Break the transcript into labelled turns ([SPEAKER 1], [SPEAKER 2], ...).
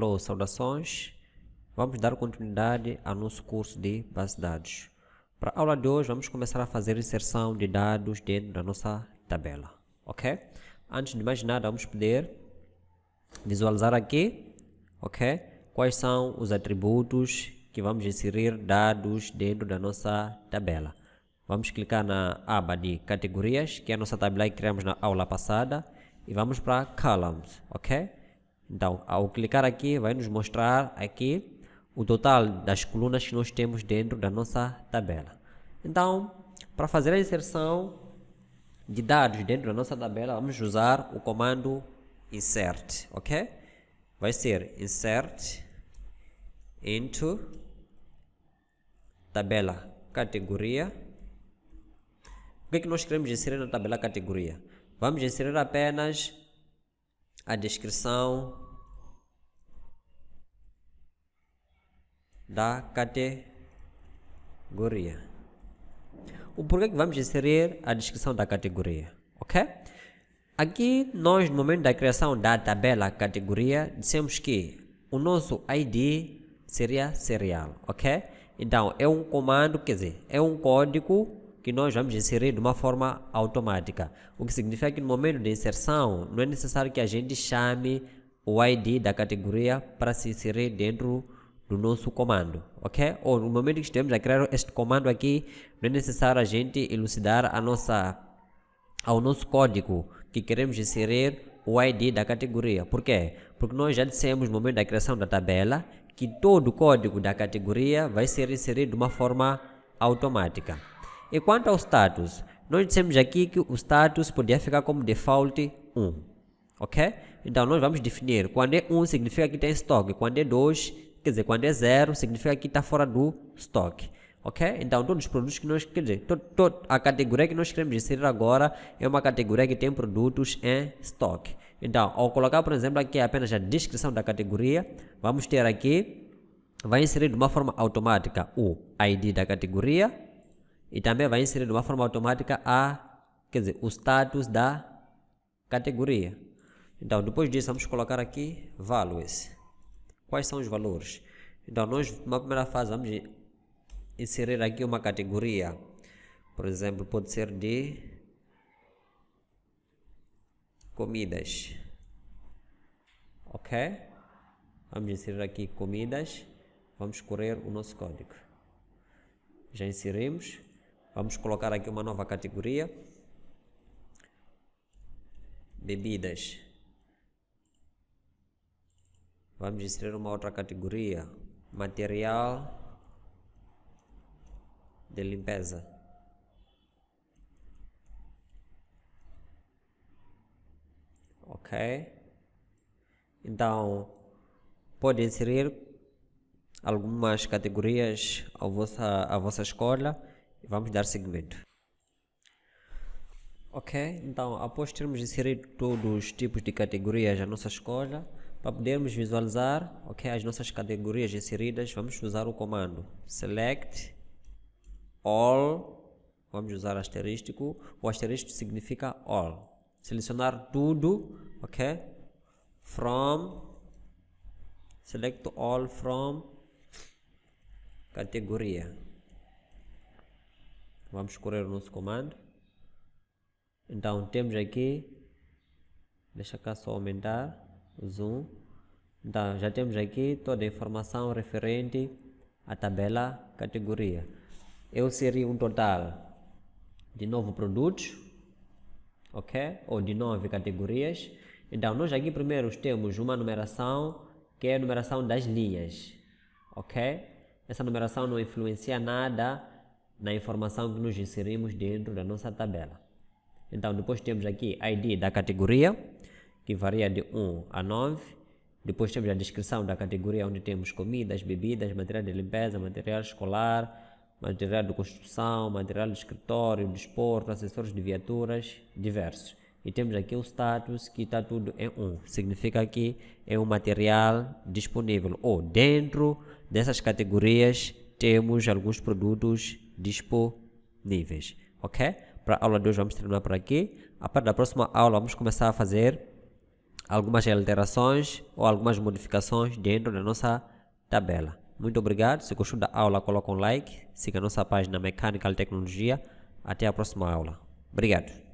[SPEAKER 1] Alô, saudações. Vamos dar continuidade ao nosso curso de base de dados. Para a aula de hoje, vamos começar a fazer inserção de dados dentro da nossa tabela, ok? Antes de mais nada, vamos poder visualizar aqui, ok? Quais são os atributos que vamos inserir dados dentro da nossa tabela. Vamos clicar na aba de categorias, que é a nossa tabela que criamos na aula passada, e vamos para columns, ok? Então, ao clicar aqui, vai nos mostrar aqui o total das colunas que nós temos dentro da nossa tabela. Então, para fazer a inserção de dados dentro da nossa tabela, vamos usar o comando insert, ok? Vai ser insert into tabela categoria. O que é que nós queremos inserir na tabela categoria? Vamos inserir apenas a descrição da categoria. O porquê que vamos inserir a descrição da categoria, ok? Aqui nós, no momento da criação da tabela categoria, dissemos que o nosso ID seria serial, ok? Então é um comando, quer dizer, é um código que nós vamos inserir de uma forma automática. O que significa que no momento de inserção não é necessário que a gente chame o ID da categoria para se inserir dentro do nosso comando, ok? Ou no momento que estamos a criar este comando aqui, não é necessário a gente elucidar ao nosso código que queremos inserir o ID da categoria. Por quê? Porque nós já dissemos no momento da criação da tabela que todo o código da categoria vai ser inserido de uma forma automática. E quanto ao status, nós dissemos aqui que o status podia ficar como default 1, ok? Então nós vamos definir, quando é 1 significa que tem estoque, quando é 2, quer dizer, quando é 0 significa que está fora do estoque, ok? Então todos os produtos que nós, quer dizer, a categoria que nós queremos inserir agora é uma categoria que tem produtos em estoque. Então, ao colocar, por exemplo, aqui apenas a descrição da categoria, vamos ter aqui, vai inserir de uma forma automática o ID da categoria, e também vai inserir de uma forma automática o status da categoria. Então, depois disso, vamos colocar aqui values. Quais são os valores? Então, nós, numa primeira fase, vamos inserir aqui uma categoria. Por exemplo, pode ser de comidas. Ok? Vamos inserir aqui comidas. Vamos correr o nosso código. Já inserimos. Vamos colocar aqui uma nova categoria. Bebidas. Vamos inserir uma outra categoria. Material de limpeza. Ok? Então, pode inserir algumas categorias à vossa escolha. Vamos dar seguimento. Ok, então após termos inserido todos os tipos de categorias à nossa escolha, para podermos visualizar, ok, as nossas categorias inseridas, vamos usar o comando select all, vamos usar asterístico. O asterístico significa all. Selecionar tudo, ok, select all from categoria. Vamos correr o nosso comando. Então temos aqui, deixa cá só aumentar o zoom. Então já temos aqui toda a informação referente à tabela categoria. Eu inseri um total de 9 produtos, ok? Ou de 9 categorias. Então nós aqui primeiro temos uma numeração, que é a numeração das linhas, ok? Essa numeração não influencia nada na informação que nós inserimos dentro da nossa tabela. Então depois temos aqui ID da categoria, que varia de 1 a 9. Depois temos a descrição da categoria, onde temos comidas, bebidas, material de limpeza, material escolar, material de construção, material de escritório, desporto, acessórios de viaturas, diversos. E temos aqui o status, que está tudo em 1. Significa que é um material disponível, ou dentro dessas categorias temos alguns produtos disponíveis, ok? Para a aula de hoje vamos terminar por aqui. A partir da próxima aula vamos começar a fazer algumas alterações ou algumas modificações dentro da nossa tabela. Muito obrigado. Se gostou da aula, coloque um like. Siga a nossa página Mecânica e Tecnologia. Até a próxima aula. Obrigado.